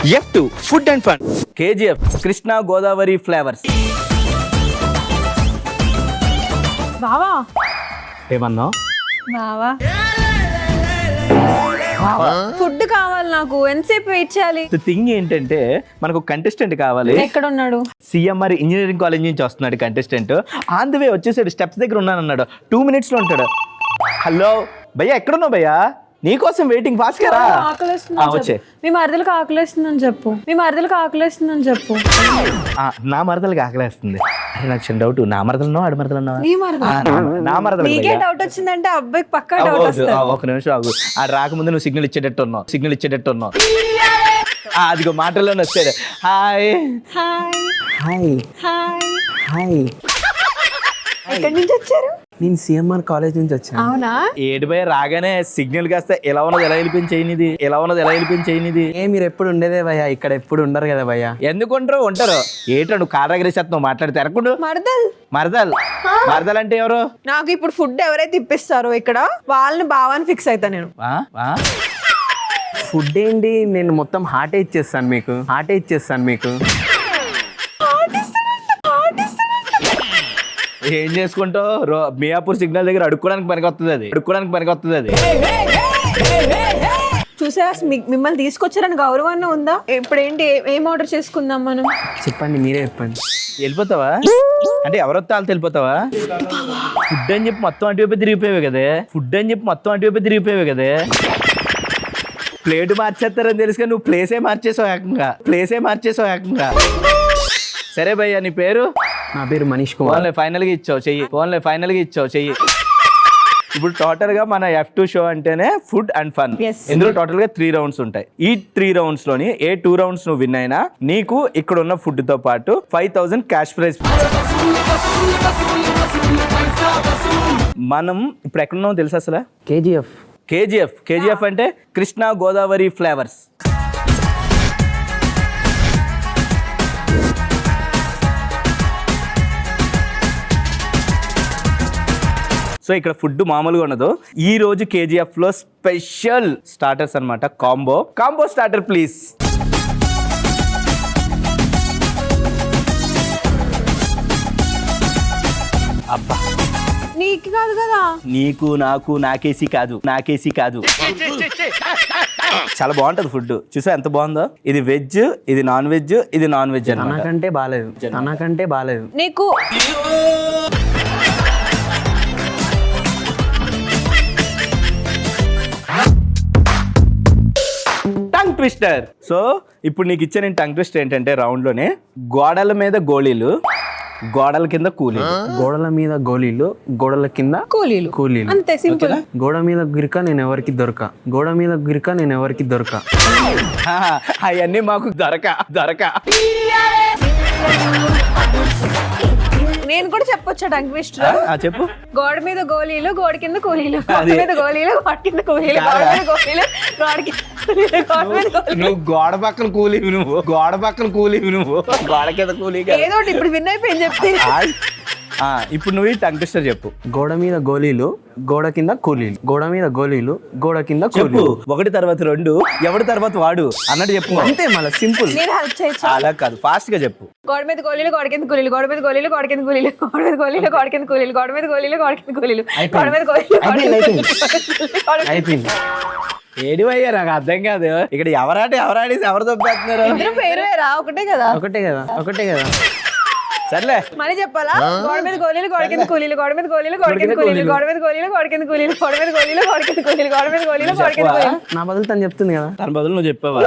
F2 food and fun. KGF Krishna Godavari flavours. బావా ఏమన్నా బావా ఫుడ్ కావాలి నాకు. ఎంతసేపు వెయిట్ చేయాలి? థింగ్ ఏంటంటే మనకు కంటెస్టెంట్ కావాలి. ఎక్కడ ఉన్నాడు? సిఎంఆర్ ఇంజనీరింగ్ కాలేజ్ నుంచి వస్తున్నాడు కంటెస్టెంట్. ఆన్ ది వే వచ్చేసాడు, స్టెప్స్ దగ్గర ఉన్నానన్నాడు. 2 minutes లో ఉంటాడు. హలో భయ్యా, ఎక్కడున్నావు భయ్యా? నీకోసం వెయిటింగ్, ఫాస్ట్ గా రా. వచ్చే మీ మరదలకు ఆకలేస్తుందని చెప్పు. నా మరదలకి ఆకలేస్తుంది. అరే నాకు చిన్న డౌట్, నా మరదలు ఆడ మరదలు నా మరదలు. నీకే డౌట్ వచ్చిందంటే అబ్బాయికి పక్కా డౌట్ వస్తుంది. ఒక నిమిషం ఆగు. ఆ రాకముందు నువ్వు సిగ్నల్ ఇచ్చేటట్టు ఉన్నావు. అదిగో మాటల్లోనే వచ్చాడు. Hi hi hi hi. Hi, ఎక్కడి నుంచి వచ్చారు? నేను సిఎంఆర్ కాలేజ్ నుంచి వచ్చాను. అవునా? ఏడు భయ రాగానే సిగ్నల్ కాస్త ఎలా ఉన్నది ఎలా వెళ్ళిపోయింది. మీరు ఎప్పుడు ఉండేదే భయ్యా, ఇక్కడ ఎప్పుడు ఉండరు కదా భయ్యా. ఎందుకుంటారు? ఉంటారు. ఏంటో నువ్వు కార్ ఎగరేసేస్తున్నావు మాట్లాడితే. ఎరకుండు మరదల్ అంటే ఎవరు? నాకు ఇప్పుడు ఫుడ్ ఎవరైతే ఇప్పిస్తారో ఇక్కడ వాళ్ళని బావాని ఫిక్స్ అవుతా నేను. ఫుడ్ ఏంటి, నేను మొత్తం హార్టే ఇచ్చేస్తాను మీకు. ఏం చేసుకుంటావు? మియాపూర్ సిగ్నల్ దగ్గర అడుక్కోవడానికి పనికొస్తుంది అది. చూసా మిమ్మల్ని తీసుకొచ్చారని గౌరవాన్ని ఉందా? ఇప్పుడు ఏంటి, ఏం ఆర్డర్ చేసుకుందాం మనం? చెప్పండి, మీరే చెప్పండి. వెళ్ళిపోతావా? అంటే ఎవరొత్తా వాళ్ళతో వెళ్ళిపోతావా? ఫుడ్ అని చెప్పి మొత్తం అటువైపు తిరిగిపోయావు కదే. ప్లేట్ మార్చేస్తారని తెలుసు కానీ నువ్వు ప్లేసే మార్చేసావు ఏకంగా. సరే భయ్యా, నీ పేరు? నా పేరు మనీష్ కుమార్. ఫోన్లే ఫైనల్గా ఇచ్చావు చెయ్యి. ఇప్పుడు టోటల్ గా మన F2 షో అంటేనే ఫుడ్ అండ్ ఫన్. ఇందులో టోటల్ గా 3 rounds ఉంటాయి. ఈ 3 rounds లోని 2 rounds నువ్వు విన్ అయినా నీకు ఇక్కడ ఉన్న ఫుడ్ తో పాటు 5,000 క్యాష్ ప్రైజ్. మనం ఇప్పుడు ఎక్కడున్నామో తెలుసా అసలు? KGF అంటే కృష్ణా గోదావరి ఫ్లేవర్స్. సో ఇక్కడ ఫుడ్ మామూలుగా ఉండదు. ఈ రోజు KGF లో స్పెషల్ స్టార్టర్స్ అన్నమాట. Combo starter please. అబ్బా, నీకు కాదు కదా? నీకు నాకు నాకేసి కాదు. చాలా బాగుంటది ఫుడ్. చూసా ఎంత బాగుందో. ఇది వెజ్, ఇది నాన్ వెజ్ అన్నమాట. తనకంటే బాలేదు. నీకు టంగ్ ట్విస్టర్. సో ఇప్పుడు నీకు ఇచ్చే నేను టంగ్ ట్విస్టర్ ఏంటంటే రౌండ్ లోనే గోడల మీద గోళీలు, గోడల కింద కూలీలు. గోడల మీద గోళీలు, గోడల కింద కూలీలు. అంతే సింపుల్. గోడ మీద గిరిక నేను ఎవరికి దొరక. అవన్నీ మాకు దొరక. నేను కూడా చెప్పొచ్చా టంగ్ ట్విస్టర్? చెప్పు. గోడ మీద గోళీలు, గోడ కింద కూలీలు. గోడ మీద గోళీలు, గోడ కింద కూలీలు. గోడ మీద గోళీలు, గోడ కింద కూలీలు. నువ్వు గోడ పక్కన కూలీవి నువ్వు. గోడ కింద కూలీ. ఏదో ఇప్పుడు విన్ అయిపోయింది చెప్తే. ఇప్పుడు నువ్వు ఈ టంగ్ ట్విస్టర్ చెప్పు. గోడ మీద గోళీలు, గోడ కింద కూలీలు. చెప్పు. 1 తర్వాత 2, ఎవడి తర్వాత వాడు అన్నట్టు చెప్పు. అంతే, మళ్ళీ సింపుల్. నేను హెల్ప్ చేయొచ్చు? అలా కాదు, ఫాస్ట్ గా చెప్పు. గోడ మీద గోళీలు, గోడ కింద కూలీలు. గోడ మీద గోళీలు, గోడ కింద కూలీలు. గోడ మీద గోళీలు, గోడ కింద కూలీలు. గోడ మీద గోళీలు, గోడ కింద కూలీలు. గోడ మీద గోళీలు, అయిపోయింది. ఏడివయ్యా, నాకు అర్థం కాదు. ఇక్కడ ఎవరాడేసి ఎవరు తప్పేస్తున్నారు? ఇద్దరు పేరు వేరా? ఒకటే కదా. సర్లే, మళ్ళీ చెప్పాలా? గోడ మీద గోళీలు, గోడ కింద కూలీలు. గోడ మీద గోళీలు, గోడ కింద కూలీలు. గోడ మీద గోళీలు, గోడ కింద కూలీలు. గోడ మీద గోళీలు, గోడ కింద కూలీలు. గోడ మీద గోళీలు, గోడ కింద కూలీలు. నా బదులు తను చెప్తుంది కదా. తన బదులు నువ్వు చెప్పావా?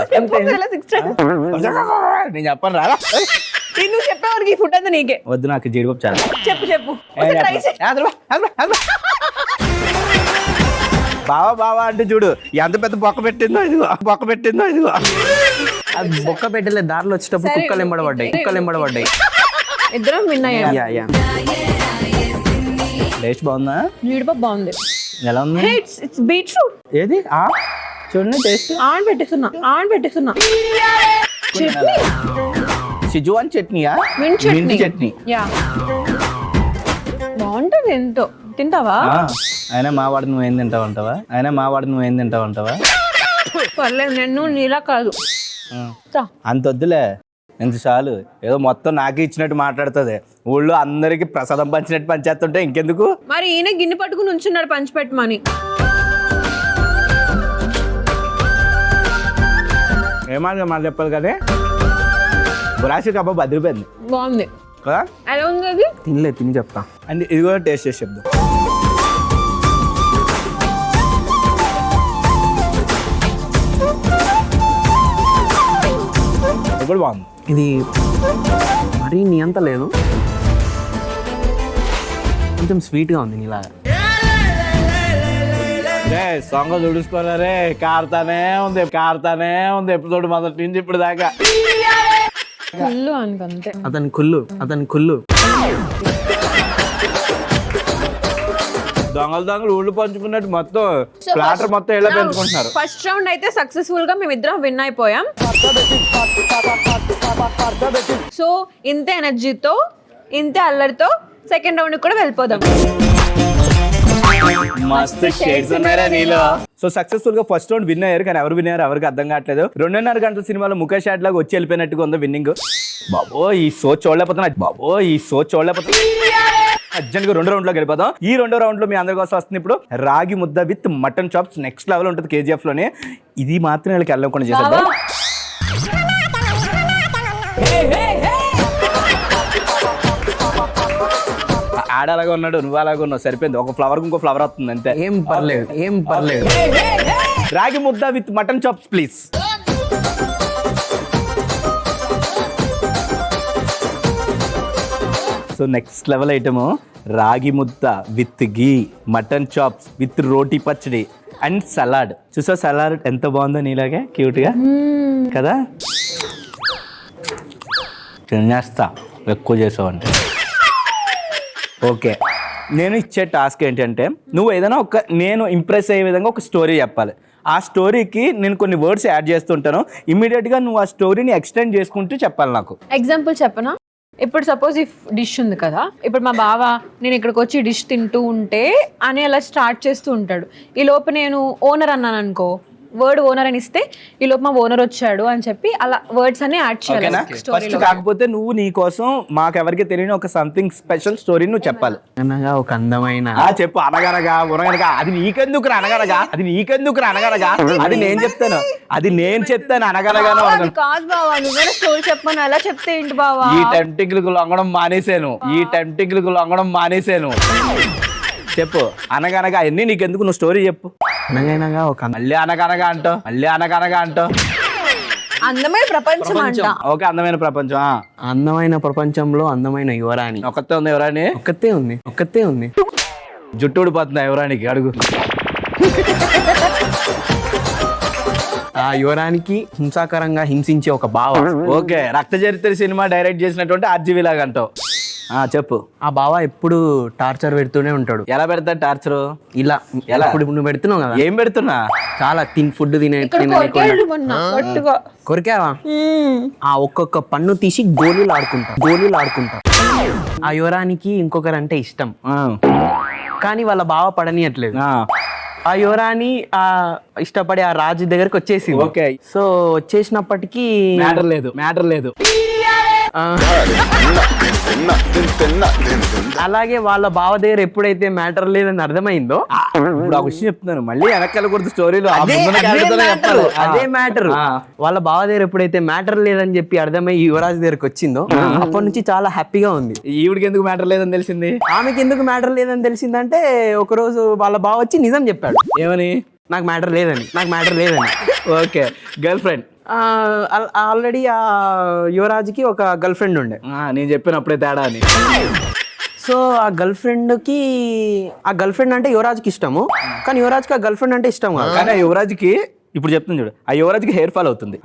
నేను చెప్పను రా. నువ్వు చెప్పేవారికి ఈ ఫుడ్ అంతా నీకే. వద్దు, నాకు జీడిపప్పు చాలా. చెప్పు. బావా అంటే చూడు ఎంత పెద్ద బొక్క పెట్టిందో ఇదిగో. అది బొక్క పెట్టలే, దారిలో వచ్చేటప్పుడు కుక్కలు ఎంబడబడ్డాయి. ఇద్దరం విన్నాయా? టేస్ట్ బాగుందా? జీడిపప్పు బాగుంది. ఎలా ఉంది? It's beetroot. ఏది? చూడండి టేస్ట్. ఆన్ పెట్టేస్తున్నా. చట్నీ, సిజువాన్ చట్నీయా? మింట్ చట్నీ. యా, బాగుంటది. ఎంతో తింటావా? అయినా మా వాడు నువ్వేం తింటావంటావా? పర్లేదు, నేను నీలా కాదు. అంత వద్దులే, ఎంత చాలు. ఏదో మొత్తం నాకే ఇచ్చినట్టు మాట్లాడుతుంది. ఊళ్ళో అందరికి ప్రసాదం పంచినట్టు పంచేస్తుంటే ఇంకెందుకు. మరి ఈయన గిన్నె పట్టుకుని ఉంచున్నాడు పంచిపెట్టమని. ఏమన్నా మాట చెప్పాలి కదా. రాశి కబాబ్ అదిరిపోయింది బాగుంది కదా. ఎలా ఉంది అది? తిని చెప్తా. అంటే ఇది కూడా టేస్ట్ చేసి చెప్దాం. ఇది కూడా బాగుంది. ఇది మరీ నీ అంత లేదు, కొంచెం స్వీట్గా ఉంది నీలాగా. సాంగ్ తుడుచుకోలే, కారుతానే ఉంది ఎపిసోడ్ మొదటి నుంచి ఇప్పుడు దాకా. కుళ్ళు అనుకంతే. అతని కుళ్ళు దొంగలు ఊళ్ళు పంచుకున్నట్టు మొత్తం ప్లాటర్ మొత్తం ఎలా పెంచుకుంటున్నారు. ఫస్ట్ రౌండ్ అయితే సక్సెస్ఫుల్ గా మేమిద్దరం విన్ అయిపోయాం. సో ఇంత ఎనర్జీతో ఇంత అల్లరితో సెకండ్ రౌండ్ కూడా వెళ్ళిపోదాం. మస్తు షేడ్స్ ఉన్నారా నీలో. సో సక్సెస్ఫుల్ గా ఫస్ట్ రౌండ్ విన్ అయ్యారు, కానీ ఎవరు విన్ అయ్యారు ఎవరికి అర్థం కావట్లేదు. 2.5 గంటల సినిమాలో ముఖేష్ యాడ్ లాగా వచ్చి వెళ్ళిపోయినట్టుగా ఉంది విన్నింగ్. ఈ షో చూడలేకపోతున్నా. అర్జెంట్ గా 2వ రౌండ్ లో గెలిపోదాం. ఈ 2వ రౌండ్ లో మీ అందరి కోసం వస్తుంది ఇప్పుడు రాగి mudda with mutton chops. Next level ఉంటుంది KGF లోనే. ఇది మాత్రం వీళ్ళకి వెళ్ళకుండా చేసేద్దాం. ఆడ అలాగా ఉన్నాడు, నువ్వు అలాగా ఉన్నావు, సరిపోయింది. ఒక ఫ్లవర్ ఇంకో ఫ్లవర్ వస్తుంది అంతే. ఏం పర్లేదు. Ragi mudda with mutton chops please. So next level item ragi mudda with ghee, mutton chops with roti pachadi and salad. చూసా సలాడ్ ఎంత బాగుందో నీలాగే క్యూట్గా కదా. తినేస్తా ఎక్కువ చేసావంటే. ఓకే, నేను ఇచ్చే టాస్క్ ఏంటంటే నువ్వు ఏదైనా నేను ఇంప్రెస్ అయ్యే విధంగా ఒక స్టోరీ చెప్పాలి. ఆ స్టోరీకి నేను కొన్ని వర్డ్స్ యాడ్ చేస్తుంటాను. ఇమీడియట్గా నువ్వు ఆ స్టోరీని ఎక్స్టెండ్ చేసుకుంటూ చెప్పాలి నాకు. ఎగ్జాంపుల్ చెప్పనా? ఇప్పుడు సపోజ్ ఈ డిష్ ఉంది కదా, ఇప్పుడు మా బావ నేను ఇక్కడికి వచ్చి డిష్ తింటూ ఉంటే అని అలా స్టార్ట్ చేస్తూ ఉంటాడు. ఈ లోపు నేను ఓనర్ అన్నాను అనుకో, వర్డ్ ఓనర్ అని ఇస్తే ఈ లోపు మా ఓనర్ వచ్చాడు అని చెప్పి అలా వర్డ్స్ అన్ని యాడ్ చేయాలి. ఫస్ట్ కాకపోతే నువ్వు నీ కోసం మాకెవరికి తెలియని ఒక సంథింగ్ స్పెషల్ స్టోరీ నువ్వు చెప్పాలి. అనగా ఒక అందమైన చెప్పు. అనగనగా ఉనగనగా అది నీకెందుకు అనగనగా అది నేను చెప్తాను అనగనగా. కాదు బావా, నువ్వే స్టోరీ చెప్పాను అలా చెప్తే ఏంటి బావా? ఈ టెంప్టింగ్లకు లొంగడం మానేసాను. చెప్పు అనగనగా అన్ని నీకెందుకు, నువ్వు స్టోరీ చెప్పు. అనగనగా ఒక మళ్ళీ అనగనగా అంటావు. అందమైన ప్రపంచం అంట. ఓకే, అందమైన ప్రపంచం. అందమైన ప్రపంచంలో అందమైన యువరాణి ఒక్కతే ఉంది. యువరాణి ఒక్కతే ఉంది. జుట్టు ఊడిపోతుంది యువరానికి, అడుగు. ఆ యువరానికి హింసాకరంగా హింసించే ఒక బావ. ఓకే, రక్త చరిత్ర సినిమా డైరెక్ట్ చేసినటువంటి RGV లాగా అంటావు. చెప్పు. ఆ బావ ఎప్పుడు టార్చర్ పెడుతూనే ఉంటాడు. ఎలా పెడతాడు టార్చర్? ఇలా ఇప్పుడు నువ్వు పెడుతున్నావు కదా. ఏం పెడుతున్నా? చాలా ఫుడ్ కొరికావా? ఆ ఒక్కొక్క పన్ను తీసి గోళీలు ఆడుకుంటా. ఆ యువరానికి ఇంకొకరంటే ఇష్టం, కానీ వాళ్ళ బావ పడనియట్లేదు. ఆ యువరాణి ఆ ఇష్టపడి ఆ రాజు దగ్గరకు వచ్చేసి. ఓకే, సో వచ్చేసినప్పటికీ మ్యాటర్ లేదు. అలాగే వాళ్ళ బావ దగ్గర ఎప్పుడైతే మ్యాటర్ లేదని అర్థమైందో, ఇప్పుడు ఆ విషయం చెప్తున్నాను మళ్ళీ వెనకాలకూడదు స్టోరీలో. అదే మ్యాటర్ వాళ్ళ బావ దగ్గర ఎప్పుడైతే మ్యాటర్ లేదని చెప్పి అర్థమై యువరాజు దగ్గరకు వచ్చిందో అప్పటి నుంచి చాలా హ్యాపీగా ఉంది. ఈవిడికి ఎందుకు మ్యాటర్ లేదని తెలిసింది? ఆమెకి ఎందుకు మ్యాటర్ లేదని తెలిసిందంటే ఒకరోజు వాళ్ళ బావ వచ్చి నిజం చెప్పాడు. ఏమని? నాకు మ్యాటర్ లేదని. ఓకే, గర్ల్ ఫ్రెండ్ ఆల్రెడీ ఆ యువరాజుకి ఒక గర్ల్ ఫ్రెండ్ ఉండే. నేను చెప్పినప్పుడే తేడా అని. సో ఆ గర్ల్ ఫ్రెండ్ అంటే యువరాజుకి ఇష్టము, కానీ యువరాజుకి ఆ గర్ల్ ఫ్రెండ్ అంటే ఇష్టం కాదు. కానీ ఆ యువరాజుకి ఇప్పుడు చెప్తుంది చూడు, ఆ యువరాజుకి హెయిర్ ఫాల్ అవుతుంది.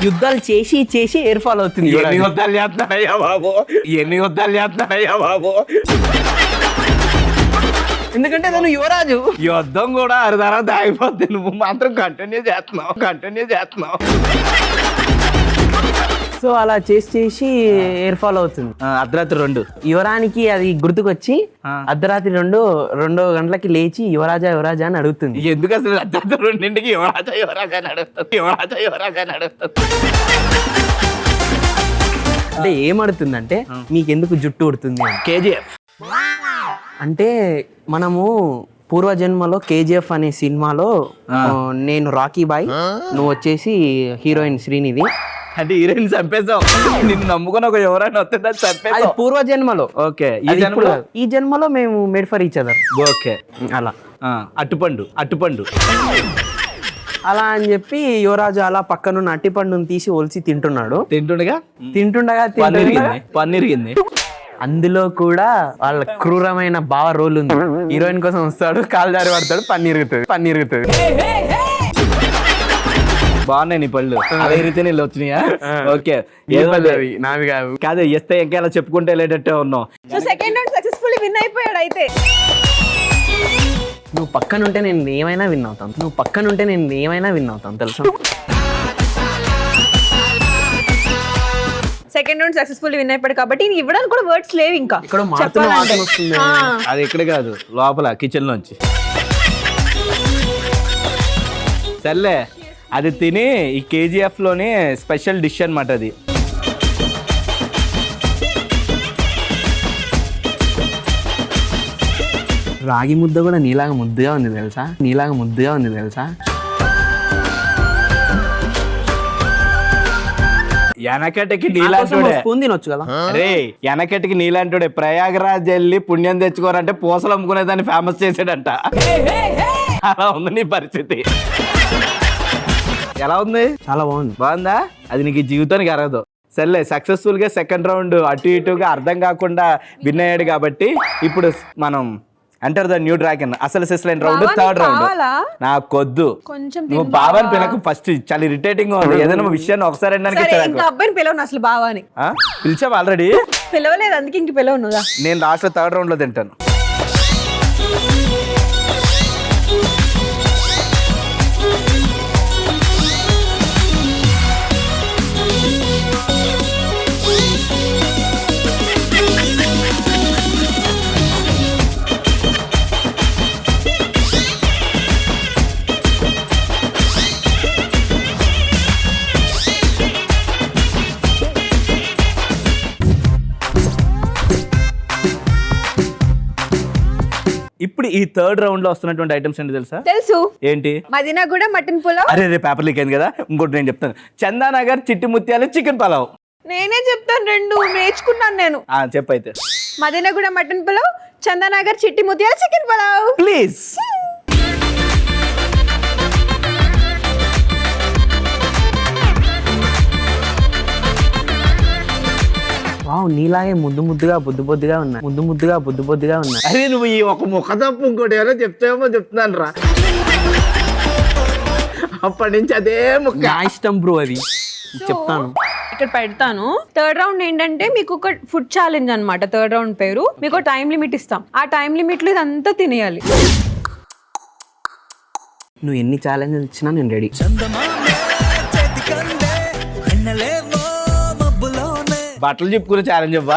యుద్ధాలు చేసి హెయిర్ ఫాల్ అవుతుంది. ఎన్ని యుద్ధాలు చేస్తున్నాయ్యా బాబు. ఎందుకంటే తను యువరాజు. యుద్ధం కూడా అరదరా ఆగిపోద్ది, నువ్వు మాత్రం కంటిన్యూ చేస్తున్నావు. సో సో అలా చేసి ఎయిర్ ఫాల్ అవుతుంది. అర్ధరాత్రి 2 యువరానికి అది గుర్తుకొచ్చి అర్ధరాత్రి 2 గంటలకి లేచి యువరాజా అని అడుగుతుంది. ఎందుకు అసలు అర్ధరాత్రి 2ంటికి యువరాజా అని అడుగుతుంది. అంటే ఏమడుతుందంటే మీకెందుకు జుట్టు ఉడుతుంది అని. KGF అంటే మనము పూర్వజన్మలో KGF అనే సినిమాలో నేను రాకీ బాయ్, నువ్వు వచ్చేసి హీరోయిన్ శ్రీనిధి. అంటే హీరోయిన్ చంపేసావు. నిన్ను నమ్ముకుని ఒక ఎవరైనా వస్తే దాన్ని అది చంపేసావు. పూర్వజన్మలో. ఓకే, ఈ జన్మలో మేము made for each other. Okay, అలా అట్టుపండు అలా అని చెప్పి యువరాజు అలా పక్కనున్న అట్టిపండుని తీసి ఒలిసి తింటుండగా తింటుండగా పన్నిరిగింది. అందులో కూడా వాళ్ళ క్రూరమైన బావ రోల్ ఉంది. హీరోయిన్ కోసం వస్తాడు, కాలు జారి పడతాడు, పన్నీరుగుతుంది. బాగున్నాయి నీ పళ్ళు. అదే రీతి నీళ్ళు వచ్చినాయా? ఓకే, నావి కాదు. కాదు ఎస్తే ఇంకా ఇలా చెప్పుకుంటే వెళ్ళేటట్టే ఉన్నావు. So second round successfully win అయిపోయాడు. అయితే నువ్వు పక్కనుంటే నేను ఏమైనా విన్ అవుతాను తెలుసా. సెకండ్ రౌండ్ సక్సెస్ఫుల్లీ విన్ అయిపోయాడు కాబట్టి నీకు ఇవ్వడానికి కూడా వర్డ్స్ లేవు ఇంకా. ఇక్కడ మాత్రం వస్తుంది. అది ఇక్కడ కాదు, లోపల కిచెన్ లోంచి. సర్లే, అది తిని ఈ KGF లోని స్పెషల్ డిష్ అన్నమాట అది. రాగి ముద్ద కూడా నీలాగా ముద్దుగా ఉంది తెలుసా. వెనకటికి నీలాంటోడే స్పూన్ తినొచ్చు కదా. రే, వెనకటికి నీలాంటోడే ప్రయాగరాజ్ వెళ్ళి పుణ్యం తెచ్చుకోరంటే పూసలు అమ్ముకునేదాన్ని ఫేమస్ చేసాడంట. అలా ఉంది నీ పరిస్థితి. ఎలా ఉంది? చాలా బాగుందా? అది నీకు ఈ జీవితానికి అరగదు. సర్లే, సక్సెస్ఫుల్ గా సెకండ్ రౌండ్ అటు ఇటుగా అర్థం కాకుండా విన్ అయ్యాడు కాబట్టి ఇప్పుడు మనం ఎంటర్ ద న్యూ డ్రాగన్. అసలు సెస్లైన్ రౌండ్, థర్డ్ రౌండ్. నాకొద్దు, నువ్వు బాబాని పిలకు. ఫస్ట్ చాలా ఇరిటేటింగ్ గా ఉంది. ఏదైనా విషయాన్ని ఒకసారి అబ్బాయిని పిలవను అసలు బావాని. పిలిచావు ఆల్రెడీ? పిలవలేదు, అందుకే ఇంక పిలవను. నేను లాస్ట్ లో థర్డ్ రౌండ్ లో తింటాను. ఇప్పుడు ఈ థర్డ్ రౌండ్ లో వస్తున్నటువంటి ఐటమ్స్ ఏంటి తెలుసు? ఏంటి? మదీనాగూడ మటన్ పులావ్. అరే పేపర్ లీక్ అయింది కదా. ఇంకోటి నేను చెప్తాను, చందానగర్ చిట్టి ముత్యాలు చికెన్ పలావ్. నేనే చెప్తాను, 2 నేర్చుకున్నాను నేను. చెప్పైతే. మదీనాగూడ మటన్ పులావ్, చందానగర్ చిట్టి ముత్యాలు చికెన్ పలావ్. ప్లీజ్. వావ్, నీలాగే ముద్దుగా బుద్దుగా ఉన్నా. అరే నువ్వు ఈ ఒక ముఖ తప్పు ఇంకోటి ఏదో చెప్తామో చెప్తున్నాను రా. అప్పటి నుంచి అదే ముఖ. నా ఇష్టం బ్రో, అది చెప్తాను. ఇక్కడ పెడతాను. థర్డ్ రౌండ్ ఏంటంటే మీకు ఒక ఫుడ్ ఛాలెంజ్ అన్నమాట. థర్డ్ రౌండ్ పేరు, మీకు టైం లిమిట్ ఇస్తాం. ఆ టైం లిమిట్ లో ఇదంతా తినేయాలి. నువ్వు ఎన్ని ఛాలెంజ్ ఇచ్చినా నేను రెడీ. బట్టలు చెప్పుకునే ఛాలెంజ్ అవ్వా.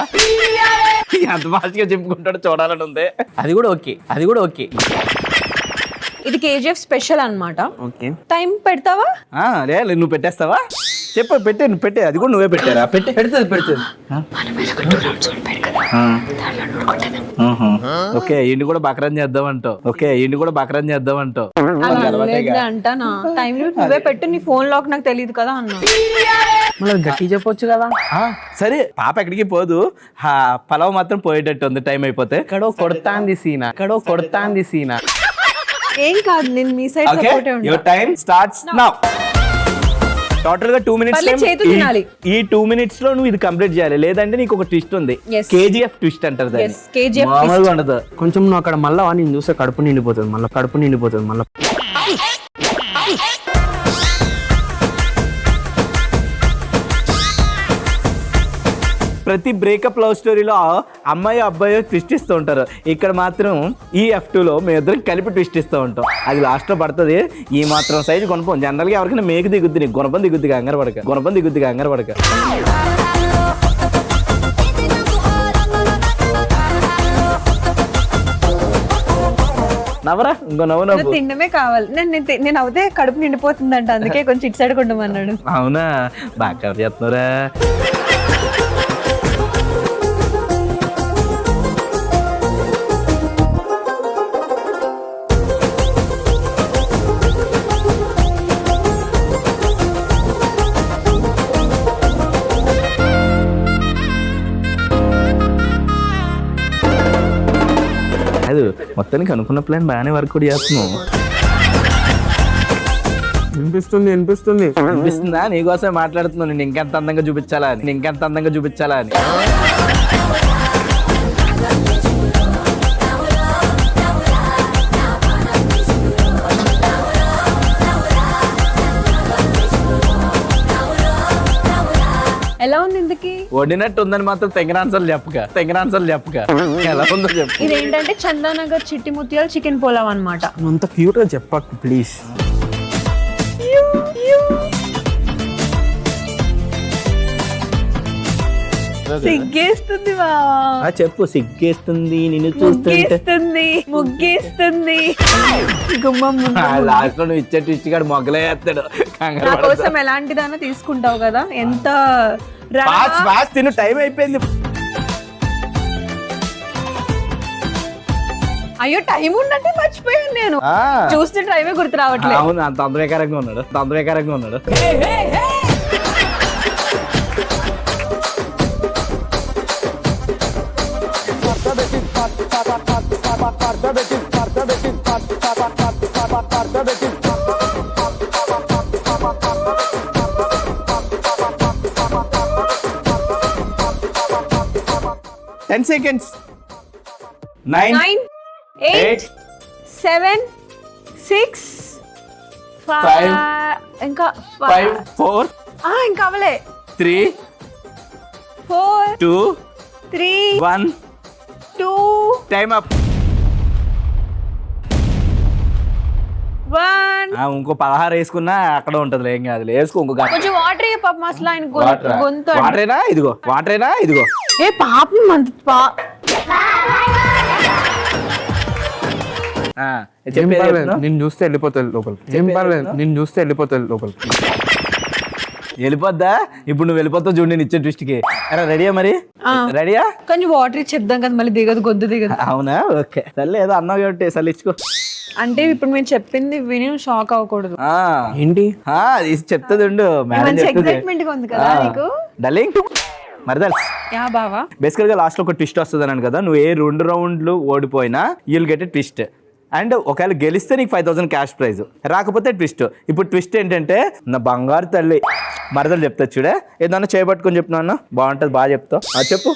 ఎంత ఫాస్ట్గా చెప్పుకుంటాడో చూడాలని ఉంది. అది కూడా ఓకే. ఇది KGF స్పెషల్ అన్నమాట. ఓకే, టైం పెడతావా? లే, నువ్వు పెట్టేస్తావా? నువ్వు పెట్టే. అది కూడా నువ్వే పెట్టారా? పెడుతుంది. ఓకే, ఈయన కూడా బకరం చేద్దామంటావు. అంటానా? టైం లిమిట్ నువ్వే పెట్టు, నీ ఫోన్ లాక్ నాకు తెలియదు కదా అన్నా. మళ్ళీ గట్టి చెప్పొచ్చు కదా. సరే, పాప ఎక్కడికి పోదు. పలావ్ మాత్రం పోయేటట్టు ఉంది టైం అయిపోతే. ఎక్కడో కొడతాంది సీనా. ఏం కాదు, నేను మీ సైడ్ సపోర్టే ఉంటా. Your time starts now. Total గా 2 మినిట్స్. ఈ 2 మినిట్స్ లో నువ్వు ఇది కంప్లీట్ చేయాలి, లేదంటే నీకు ఒక ట్విస్ట్ ఉంది. KGF ట్విస్ట్ అంటారు దాన్ని. మామూలుగా ఉండదు. కొంచెం నువ్వు అక్కడ మళ్ళా నేను చూస్తే కడుపు నిండిపోతుంది మళ్ళీ. ప్రతి బ్రేకప్ లవ్ స్టోరీలో అమ్మాయి అబ్బాయి ట్విస్ట్ ఇస్తూ ఉంటారు. ఇక్కడ మాత్రం ఈ F2లో మేమిద్దరం కలిపి ట్విస్ట్ ఇస్తూ ఉంటాం. అది లాస్ట్లో పడుతుంది. ఈ మాత్రం సైజు కొనుక్కోం. జనరల్గా ఎవరికైనా మేకు దిగుద్ది, నీకు గుణపం దిగుద్ది, కంగారు పడక. నవ్వరా, ఇంకో నవ్వు. తిండమే కావాలి. నేను అవుతే కడుపు నిండిపోతుందంట, అందుకే కొంచెం ఇటు సైడ్ కొండమన్నాడు. అవునా, బాగా కవర్ చేస్తున్నారా. అది మొత్తానికి అనుకున్న ప్లాన్ బాగానే వర్క్ కూడా చేస్తున్నావు. అనిపిస్తుందా? నీకోసమే మాట్లాడుతున్నాను. నేను ఇంకెంత అందంగా చూపించాలా అని. ఎలా ఉంది ఇందుకి? వండినట్టు ఉందని మాత్రం తెంగరాన్సర్లు చెప్పక ఎలా ఉందో చెప్పు. ఇదేంటంటే చందానగర్ చిట్టి ముత్యాల చికెన్ పోలావ్ అన్నమాట. అంత క్యూట్ గా చెప్పకు ప్లీజ్. సిగ్గేస్తుంది చెప్పు. సిగ్గేస్తుంది నిన్ను చూస్తుంటే, ముగ్గేస్తుంది. లాస్ట్ లో నువ్వు ఇచ్చే ట్విస్ట్ గాడు మొగ్గలే వేస్తాడు. నా కోసం ఎలాంటిదైనా తీసుకుంటావు కదా. ఎంత తిను, టైం అయిపోయింది. అయ్యో, టైం ఉన్నట్టే మర్చిపోయాను నేను. చూస్తే టైమే గుర్తు రావట్లేదు. అవును, అంత తొందరకరంగా ఉన్నాడు. Ten seconds. 9, 8, 7, 6, 5, ఇంకా 5, 4, ఇంకా అవలే 3, 4, 2, 3, 1, 2, టైమ్ అప్. 1. ఇంకో 16 వేసుకున్నా అక్కడ ఉంటది. ఏం కాదు, వేసుకో. ఇంకో కొంచెం వాటర్ ఏ పాప అసలు ఆయన గొంతు. వాటరేనా ఇదిగో. ఏ పాపం అంత నేను చూస్తే వెళ్ళిపోతాను లోపలికి. వెళ్ళిపోద్దా? ఇప్పుడు నువ్వు వెళ్ళిపోతావు చూడు నేను ఇచ్చే ట్విస్ట్ కి. రెడీయా? మరి రెడీయా? కొంచెం వాటర్ ఇచ్చి చెప్దాం కదా, మళ్ళీ దిగదు, గొంతు దిగదు. అవునా, ఓకే. సర్లే, ఏదో అన్నావు కాబట్టి సర్లే ఇచ్చుకో. అంటే ఇప్పుడు మేము చెప్పింది విని షాక్ అవ్వకూడదు. ఏంటి చెప్తుంది ఎక్సైట్మెంట్ గా ఉంది కదా నీకు డార్లింగ్. మరి యా బావా, బేసికల్ గా లాస్ట్ లో ఒక ట్విస్ట్ వస్తుంది అన్నాను కదా. నువ్వు ఏ 2 రౌండ్లు ఓడిపోయినా you'll get a twist. And ఒకవేళ గెలిస్తే నీకు 5,000 క్యాష్ ప్రైజ్, రాకపోతే ట్విస్ట్. ఇప్పుడు ట్విస్ట్ ఏంటంటే, నా బంగారు తల్లి మరదలు చెప్తా చూడే. ఏదన్నా చేయబట్టుకొని చెప్తున్నా, బాగుంటది, బాగా చెప్తావు. చెప్పు.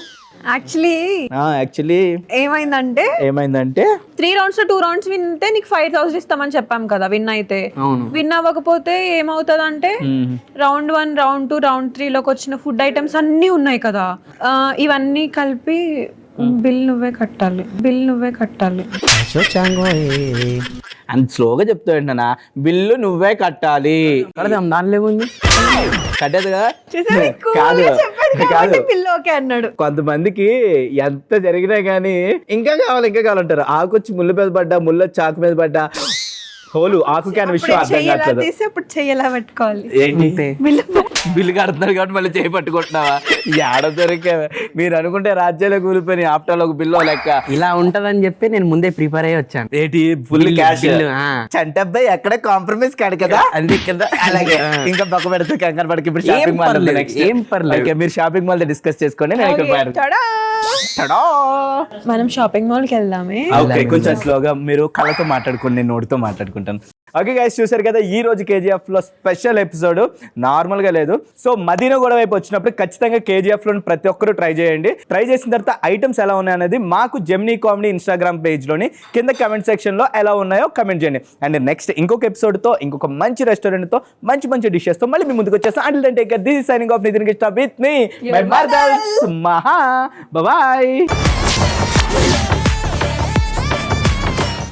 యాక్చువల్లీ ఏమైందంటే 3 rounds లో 2 rounds విన్తే నీకు 5,000 ఇస్తామని చెప్పాం కదా. విన్ అయితే విన్ అవ్వకపోతే ఏమవుతుంది అంటే round 1, round 2, round 3 లోకి వచ్చిన ఫుడ్ ఐటమ్స్ అన్నీ ఉన్నాయి కదా, ఇవన్నీ కలిపి బిల్ నువ్వే కట్టాలి. అంత స్లోగా చెప్తావు ఏంటన్నా? బిల్లు నువ్వే కట్టాలి. దానిలో ఏముంది? కట్టేదిగా. కాదు, బిల్ ఓకే అన్నాడు. కొంతమందికి ఎంత జరిగినా గానీ ఇంకా కావాలంటారు. ఆకొచ్చి ముళ్ళు మీద పడ్డా, ముళ్ళు చాకు మీద పడ్డా, హోలు ఆకు క్యాన్ విషయం అర్థం కావట్లేదు. చెయ్యలా పెట్టుకోవాలి. ఏంటి బిల్లు కడుతున్నారు కాబట్టి మళ్ళీ చేయి పట్టుకుంటున్నావా? ఏడ దొరికా? మీరు అనుకుంటే రాజ్యాలు కూలిపోయి ఆప్టాలో ఒక బిల్లు లెక్క ఇలా ఉంటదని చెప్పి నేను ముందే ప్రిపేర్ అయ్యి వచ్చాను. ఏంటి ఫుల్ క్యాష్? చంటబ్బాయి ఎక్కడ కాంప్రమైజ్ కాడు కదా, అందుకే అలాగే ఇంకా పక్క పెడితే కంగారు పడకి. ఇప్పుడు షాపింగ్ మాల్ ఏం పర్లేదు, మీరు షాపింగ్ మాల్ డిస్కస్ చేసుకోండి. నేను ఇక్కడ మనం షాపింగ్ మాల్ కి వెళ్దామే. కొంచెం స్లోగా మీరు కళ్ళతో మాట్లాడుకోండి, నేను నోటితో మాట్లాడుకుంటాను. అనుకుంటాను. ఓకే గైస్, చూసారు కదా ఈ రోజు KGF లో స్పెషల్ ఎపిసోడ్, నార్మల్గా లేదు. సో మదీనా గొడవ వైపు వచ్చినప్పుడు ఖచ్చితంగా KGF లోని ప్రతి ఒక్కరు ట్రై చేయండి. ట్రై చేసిన తర్వాత ఐటమ్స్ ఎలా ఉన్నాయనేది మాకు జెమినీ కామెడీ ఇన్స్టాగ్రామ్ పేజ్లోని కింద కమెంట్ సెక్షన్లో ఎలా ఉన్నాయో కమెంట్ చేయండి. అండ్ నెక్స్ట్ ఇంకొక ఎపిసోడ్తో ఇంకొక మంచి రెస్టారెంట్తో మంచి డిషెస్తో మళ్ళీ మీ ముందుకు వచ్చేస్తాం. Until then take care, this is signing off Nitin Krishna with మీ మై మదర్స్ మహా. బాయ్.